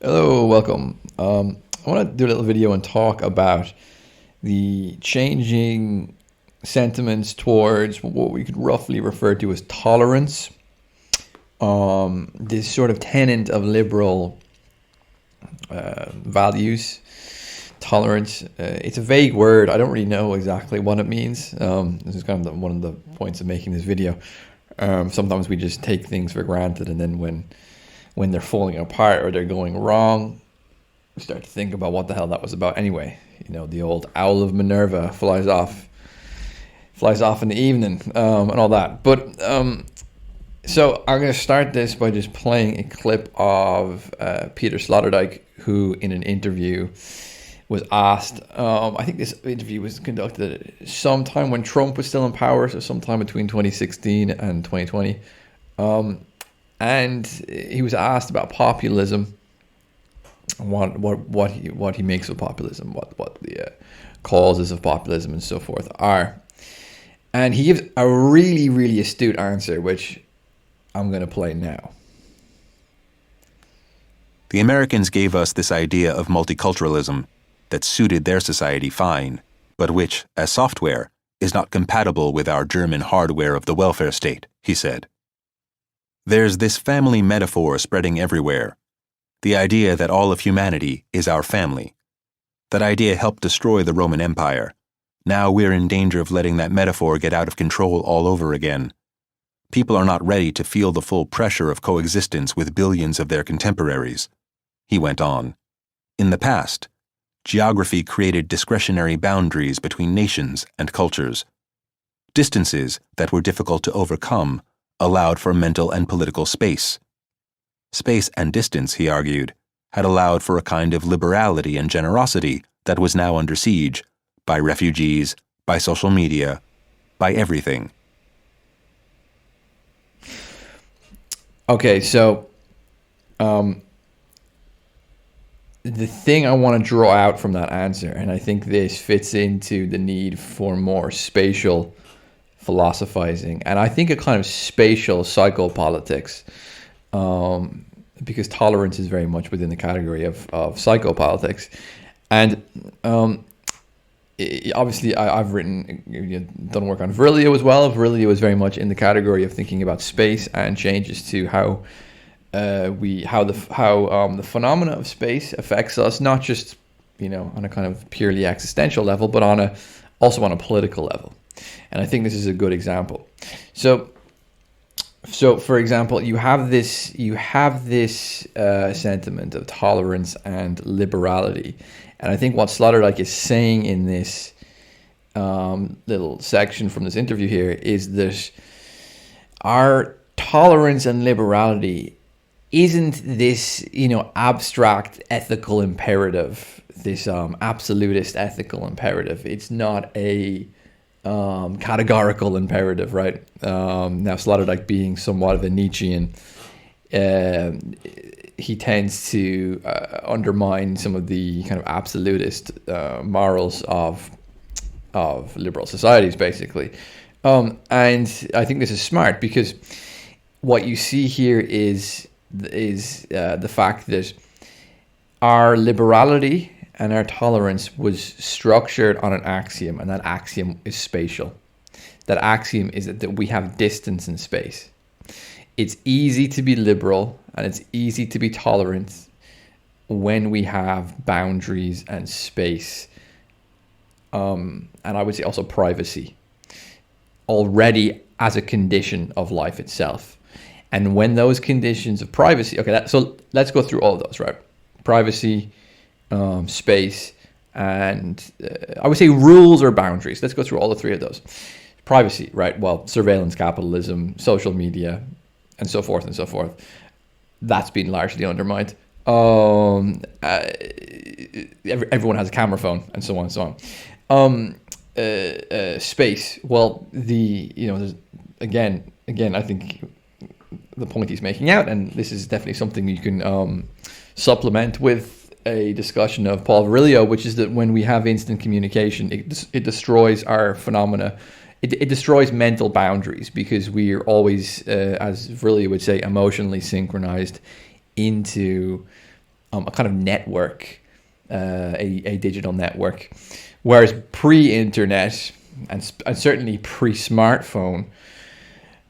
Hello, welcome. I want to do a little video and talk about the changing sentiments towards what we could roughly refer to as tolerance. This sort of tenet of liberal values, tolerance. It's a vague word. I don't really know exactly what it means. This is kind of one of the points of making this video. Sometimes we just take things for granted, and then when they're falling apart or they're going wrong, we start to think about what the hell that was about anyway. You know, the old owl of Minerva flies off in the evening, and all that. But so I'm going to start this by just playing a clip of Peter Sloterdijk, who in an interview was asked, I think this interview was conducted sometime when Trump was still in power, so sometime between 2016 and 2020. And he was asked about populism, what he makes of populism, what the causes of populism and so forth are. And he gives a really, really astute answer, which I'm going to play now. The Americans gave us this idea of multiculturalism that suited their society fine, but which, as software, is not compatible with our German hardware of the welfare state, he said. There's this family metaphor spreading everywhere, the idea that all of humanity is our family. That idea helped destroy the Roman Empire. Now we're in danger of letting that metaphor get out of control all over again. People are not ready to feel the full pressure of coexistence with billions of their contemporaries. He went on. In the past, geography created discretionary boundaries between nations and cultures. Distances that were difficult to overcome allowed for mental and political space. Space and distance, he argued, had allowed for a kind of liberality and generosity that was now under siege by refugees, by social media, by everything. Okay, so the thing I want to draw out from that answer, and I think this fits into the need for more spatial philosophizing, and I think a kind of spatial psychopolitics, because tolerance is very much within the category of psychopolitics. And obviously I've done work on Virilio as well. Virilio is very much in the category of thinking about space and changes to how the phenomena of space affects us, not just on a kind of purely existential level, but also on a political level. And I think this is a good example. So for example, you have this sentiment of tolerance and liberality, and I think what Sloterdijk is saying in this little section from this interview here is that our tolerance and liberality isn't this abstract ethical imperative, this absolutist ethical imperative. It's not a categorical imperative, right? Now Sloterdijk being somewhat of a Nietzschean, he tends to undermine some of the kind of absolutist morals of liberal societies, basically. And I think this is smart, because what you see here is the fact that our liberality and our tolerance was structured on an axiom, and that axiom is spatial. That axiom is that we have distance in space. It's easy to be liberal and it's easy to be tolerant when we have boundaries and space, and I would say also privacy, already as a condition of life itself. And when those conditions of privacy, so let's go through all of those, right? Privacy, space, and I would say rules or boundaries. Let's go through all the three of those. Privacy, right? Well, surveillance capitalism, social media, and so forth and so forth. That's been largely undermined. Everyone has a camera phone, and so on and so on. Space. Well, there's, again, I think the point he's making out, and this is definitely something you can supplement with a discussion of Paul Virilio, which is that when we have instant communication, it destroys our phenomena. It destroys mental boundaries, because we are always, as Virilio would say, emotionally synchronized into a kind of network, a digital network, whereas pre-internet and certainly pre-smartphone,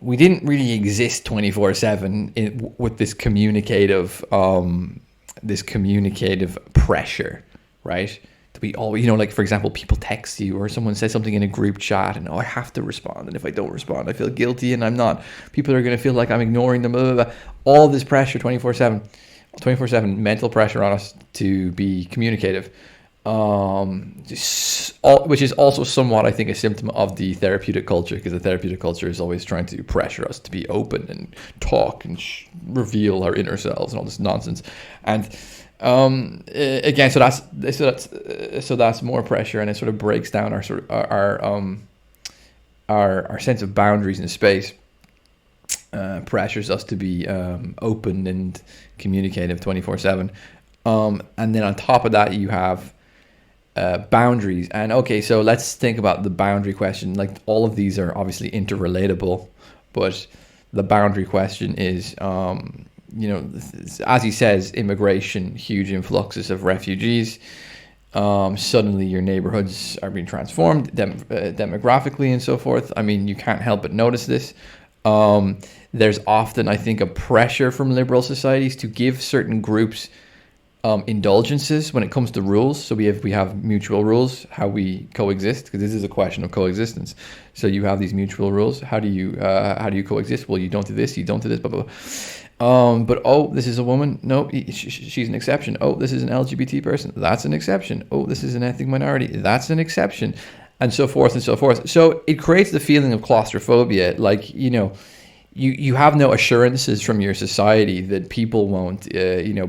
we didn't really exist 24/7 with this communicative pressure, right? To be always, like, for example, people text you or someone says something in a group chat and, I have to respond. And if I don't respond, I feel guilty and I'm not. People are going to feel like I'm ignoring them, blah, blah, blah. All this pressure 24/7 mental pressure on us to be communicative. Which is also somewhat, I think, a symptom of the therapeutic culture, because the therapeutic culture is always trying to pressure us to be open and talk and reveal our inner selves and all this nonsense. And again, so that's more pressure, and it sort of breaks down our our sense of boundaries in space. Pressures us to be open and communicative 24/7. And then on top of that, you have boundaries. And okay, so let's think about the boundary question. Like, all of these are obviously interrelatable, but the boundary question is, as he says, immigration, huge influxes of refugees. Suddenly your neighborhoods are being transformed demographically and so forth. I mean, you can't help but notice this. There's often, I think, a pressure from liberal societies to give certain groups indulgences when it comes to rules. So we have mutual rules, how we coexist, because this is a question of coexistence. So you have these mutual rules. How do you coexist? Well, you don't do this, you don't do this, blah, blah, blah. But this is a woman. No, she's an exception. Oh, this is an LGBT person. That's an exception. Oh, this is an ethnic minority. That's an exception, and so forth and so forth. So it creates the feeling of claustrophobia. Like, you have no assurances from your society that people won't,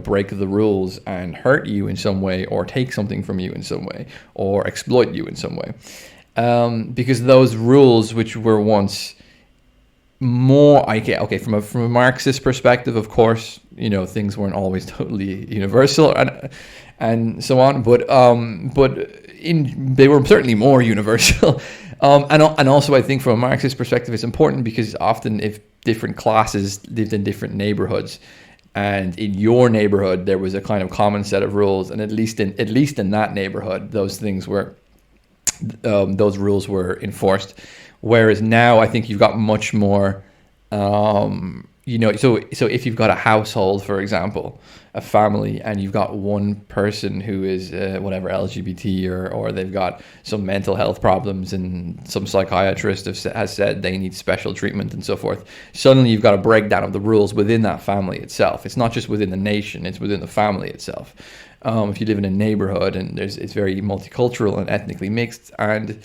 break the rules and hurt you in some way, or take something from you in some way, or exploit you in some way. Because those rules, which were once more, from a Marxist perspective, of course, things weren't always totally universal and so on, but they were certainly more universal. And also, I think from a Marxist perspective, it's important because often if different classes lived in different neighborhoods, and in your neighborhood there was a kind of common set of rules, and at least in that neighborhood, those rules were enforced. Whereas now, I think you've got much more. So if you've got a household, for example, a family, and you've got one person who is whatever, LGBT, or they've got some mental health problems, and some psychiatrist has said they need special treatment and so forth, suddenly you've got a breakdown of the rules within that family itself. It's not just within the nation, it's within the family itself. If you live in a neighborhood and it's very multicultural and ethnically mixed, and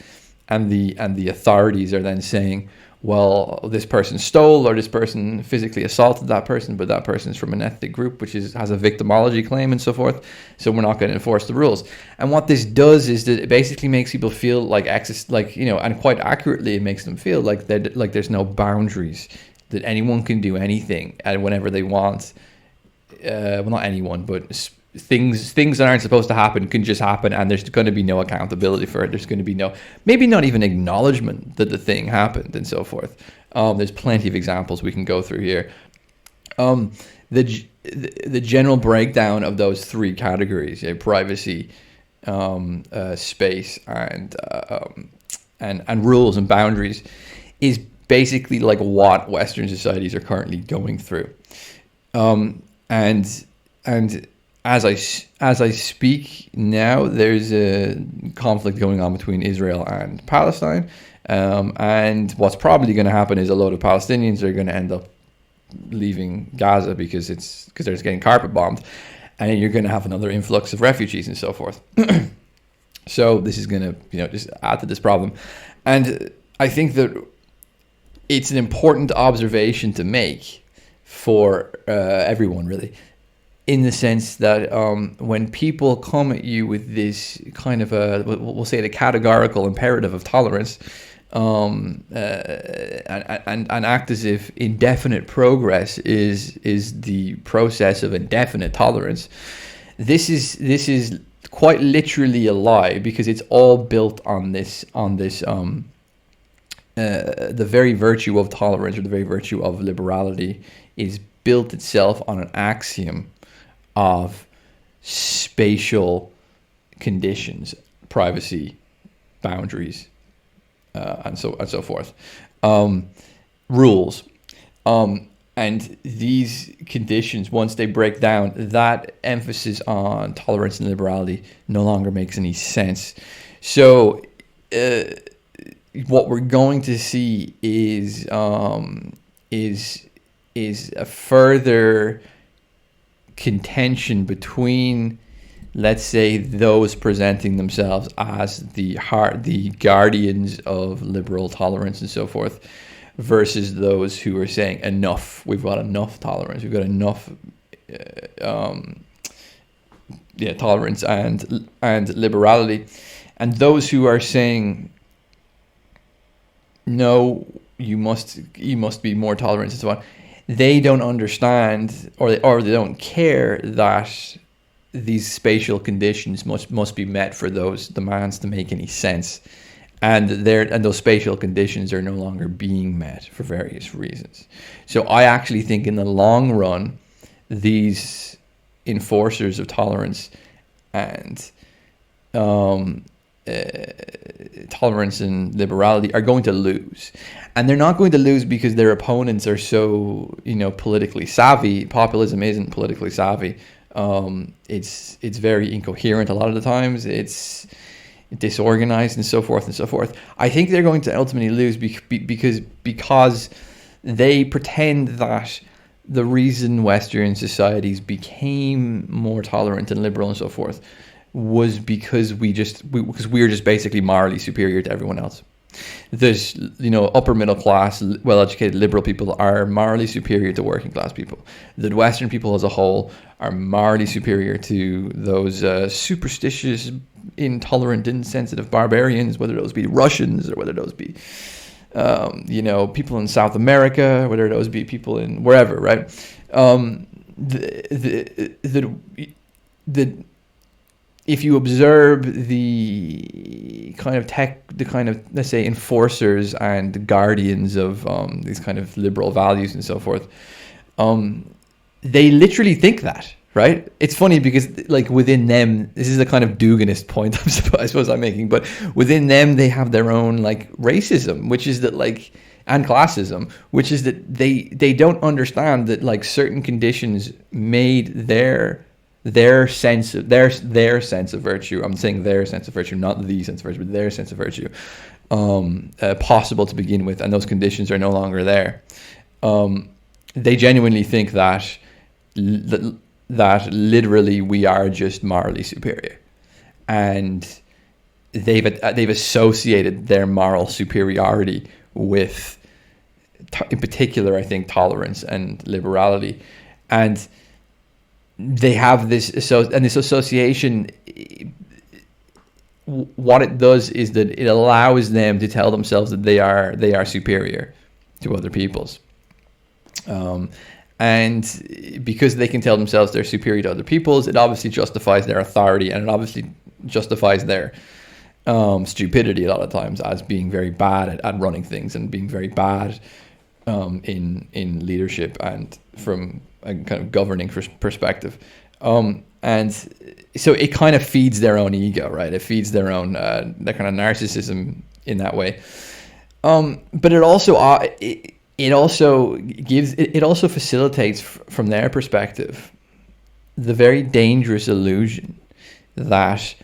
the authorities are then saying, well, this person stole, or this person physically assaulted that person, but that person is from an ethnic group which has a victimology claim and so forth, so we're not going to enforce the rules. And what this does is that it basically makes people feel like and quite accurately, it makes them feel like there's no boundaries, that anyone can do anything and whenever they want. Well, not anyone, but things that aren't supposed to happen can just happen, and there's going to be no accountability for it. There's going to be maybe not even acknowledgement that the thing happened and so forth. There's plenty of examples we can go through here. The general breakdown of those three categories, privacy, space, and rules and boundaries, is basically like what Western societies are currently going through. And as I speak now, there's a conflict going on between Israel and Palestine, and what's probably going to happen is a load of Palestinians are going to end up leaving Gaza because they're just getting carpet bombed, and you're going to have another influx of refugees and so forth. So this is going to just add to this problem, and I think that it's an important observation to make for everyone, really. In the sense that when people come at you with this kind of we'll say the categorical imperative of tolerance, and act as if indefinite progress is the process of indefinite tolerance, this is quite literally a lie, because it's all built on this the very virtue of tolerance, or the very virtue of liberality, is built itself on an axiom of spatial conditions, privacy, boundaries, and so forth, rules. And these conditions, once they break down, that emphasis on tolerance and liberality no longer makes any sense. So what we're going to see is a further contention between, let's say, those presenting themselves as the guardians of liberal tolerance and so forth, versus those who are saying enough. We've got enough tolerance. We've got enough tolerance and liberality, and those who are saying no, you must be more tolerant and so on. They don't understand, or they don't care that these spatial conditions must be met for those demands to make any sense. And those spatial conditions are no longer being met for various reasons. So I actually think in the long run, these enforcers of tolerance and tolerance and liberality are going to lose. And they're not going to lose because their opponents are so, politically savvy. Populism isn't politically savvy. It's very incoherent a lot of the times. It's disorganized and so forth and so forth. I think they're going to ultimately lose because they pretend that the reason Western societies became more tolerant and liberal and so forth was because we're just basically morally superior to everyone else. There's, upper middle class, well-educated liberal people are morally superior to working class people. The Western people as a whole are morally superior to those superstitious, intolerant, insensitive barbarians, whether those be Russians or whether those be, people in South America, whether those be people in wherever, right? If you observe the kind of let's say enforcers and guardians of these kind of liberal values and so forth, they literally think that, right? It's funny because within them, this is a kind of Duganist point I suppose I'm making, but within them they have their own racism, which is that and classism, which is that they don't understand that certain conditions made their sense of virtue. I'm saying their sense of virtue, not the sense of virtue, but their sense of virtue, possible to begin with, and those conditions are no longer there. They genuinely think that literally we are just morally superior, and they've associated their moral superiority with, in particular, I think, tolerance and liberality, and they have this association. What it does is that it allows them to tell themselves that they are superior to other peoples, and because they can tell themselves they're superior to other peoples, it obviously justifies their authority, and it obviously justifies their stupidity a lot of times as being very bad at running things and being very bad in leadership and from a kind of governing perspective, and so it kind of feeds their own ego, right? It feeds their own that kind of narcissism in that way. But it also facilitates from their perspective the very dangerous illusion that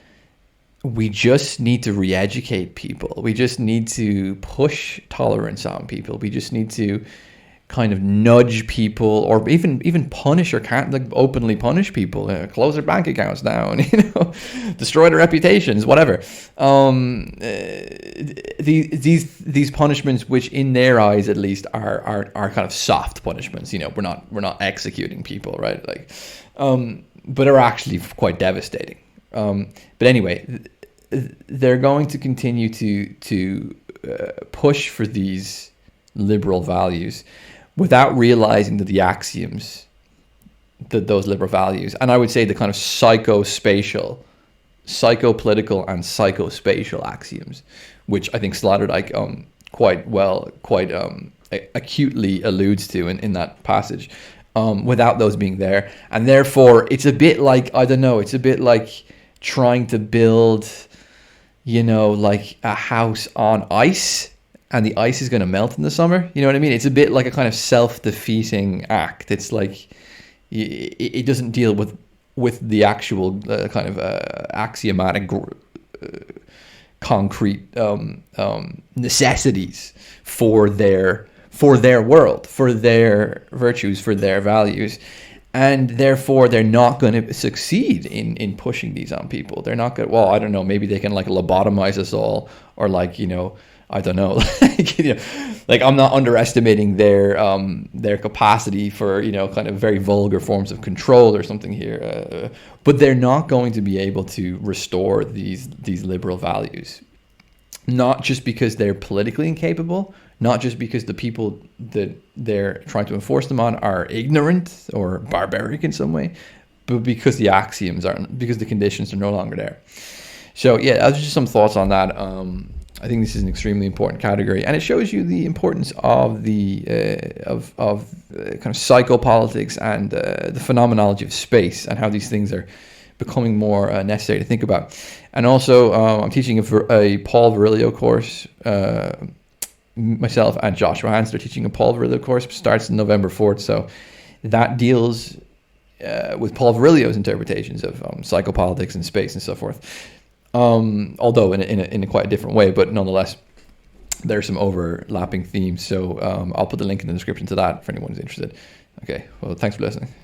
we just need to re-educate people. We just need to push tolerance on people. We just need to kind of nudge people, or even punish, or can't openly punish people, close their bank accounts down, destroy their reputations, whatever. These punishments, which in their eyes at least are kind of soft punishments. We're not executing people, right? But are actually quite devastating. But anyway, they're going to continue to push for these liberal values without realizing that the axioms, that those liberal values, and I would say the kind of psychopolitical and psychospatial axioms, which I think Sloterdijk quite acutely alludes to in that passage, without those being there. And therefore, it's a bit like, I don't know, it's a bit like trying to build, like a house on ice, and the ice is going to melt in the summer. You know what I mean? It's a bit like a kind of self-defeating act. It's like it doesn't deal with the actual kind of axiomatic concrete necessities for their world, for their virtues, for their values. And therefore, they're not going to succeed in pushing these on people. They're not going to, well, I don't know, maybe they can like lobotomize us all, or like, I don't know, like I'm not underestimating their capacity for, kind of very vulgar forms of control or something here. But they're not going to be able to restore these liberal values, not just because they're politically incapable, not just because the people that they're trying to enforce them on are ignorant or barbaric in some way, but because the axioms aren't, because the conditions are no longer there. So yeah, that's just some thoughts on that. I think this is an extremely important category, and it shows you the importance of the kind of psychopolitics and the phenomenology of space, and how these things are becoming more necessary to think about. And also, I'm teaching a Paul Virilio course. Myself and Joshua Hans are teaching a Paul Virilio course. Starts November 4th, so that deals with Paul Virilio's interpretations of psychopolitics and space and so forth. Although in a quite different way, but nonetheless, there's some overlapping themes. So I'll put the link in the description to that for anyone who's interested. Okay, well, thanks for listening.